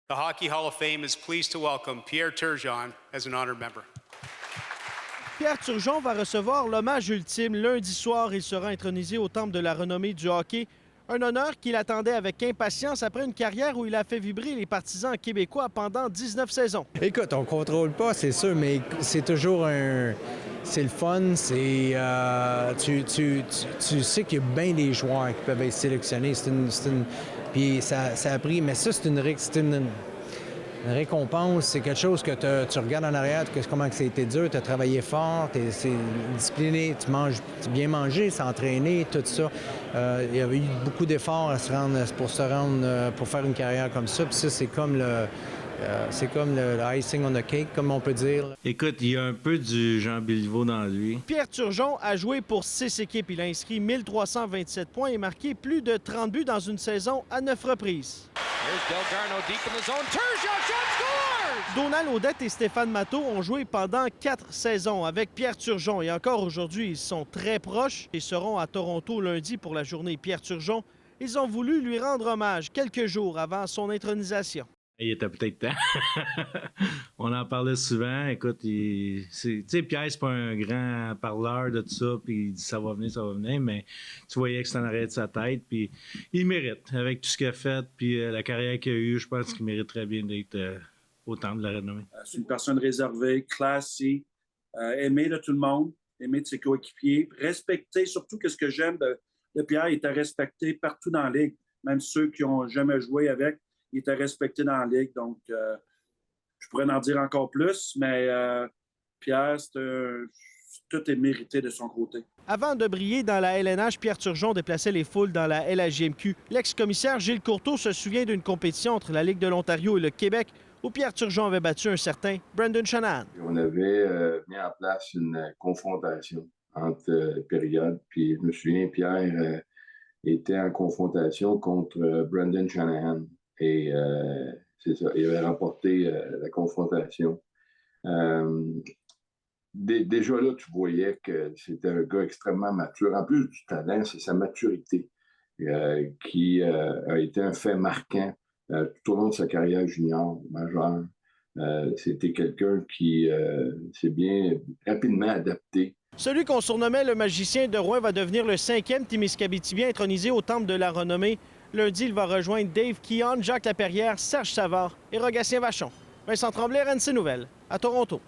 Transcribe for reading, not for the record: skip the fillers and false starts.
The Hockey Hall of Fame is pleased to welcome Pierre Turgeon as an honored member. Pierre Turgeon va recevoir l'hommage ultime lundi soir. Il sera intronisé au Temple de la renommée du hockey. Un honneur qu'il attendait avec impatience après une carrière où il a fait vibrer les partisans québécois pendant 19 saisons. Écoute, on contrôle pas, c'est sûr, mais c'est toujours un... C'est le fun, c'est... tu sais qu'il y a bien des joueurs qui peuvent être sélectionnés. Puis ça a pris... Mais ça, c'est une récompense, c'est quelque chose que tu regardes en arrière, comment ça a été dur, tu as travaillé fort, tu es discipliné, tu manges bien mangé, s'entraîner, tout ça. Il y avait eu beaucoup d'efforts pour faire une carrière comme ça. Puis ça, c'est comme le icing on the cake, comme on peut dire. Écoute, il y a un peu du Jean Béliveau dans lui. Pierre Turgeon a joué pour 6 équipes. Il a inscrit 1327 points et marqué plus de 30 buts dans une saison à 9 reprises. Donald Audette et Stéphane Matteau ont joué pendant 4 saisons avec Pierre Turgeon. Et encore aujourd'hui, ils sont très proches et seront à Toronto lundi pour la journée Pierre Turgeon. Ils ont voulu lui rendre hommage quelques jours avant son intronisation. Il était peut-être temps. On en parlait souvent. Écoute, tu sais, Pierre, c'est pas un grand parleur de tout ça, puis il dit ça va venir, mais tu voyais que c'est en arrière de sa tête, puis il mérite. Avec tout ce qu'il a fait, puis la carrière qu'il a eue, je pense qu'il mérite très bien d'être au Temple de la renommée. C'est une personne réservée, classée, aimée de tout le monde, aimée de ses coéquipiers, respectée. Surtout que ce que j'aime de Pierre, il était respecté partout dans la Ligue, même ceux qui n'ont jamais joué avec. Il était respecté dans la Ligue, donc je pourrais en dire encore plus, mais Pierre, tout est mérité de son côté. Avant de briller dans la LNH, Pierre Turgeon déplaçait les foules dans la LHJMQ. L'ex-commissaire Gilles Courteau se souvient d'une compétition entre la Ligue de l'Ontario et le Québec où Pierre Turgeon avait battu un certain Brendan Shanahan. On avait mis en place une confrontation entre périodes, puis je me souviens, Pierre était en confrontation contre Brendan Shanahan. Et c'est ça, il avait remporté la confrontation. Déjà là, tu voyais que c'était un gars extrêmement mature. En plus du talent, c'est sa maturité qui a été un fait marquant tout au long de sa carrière junior, majeure. C'était quelqu'un qui s'est bien rapidement adapté. Celui qu'on surnommait le magicien de Rouen va devenir le 5e Témiscabétibien intronisé au Temple de la renommée. Lundi, il va rejoindre Dave Keon, Jacques Laperrière, Serge Savard et Rogatien Vachon. Vincent Tremblay, RNC Nouvelles, à Toronto.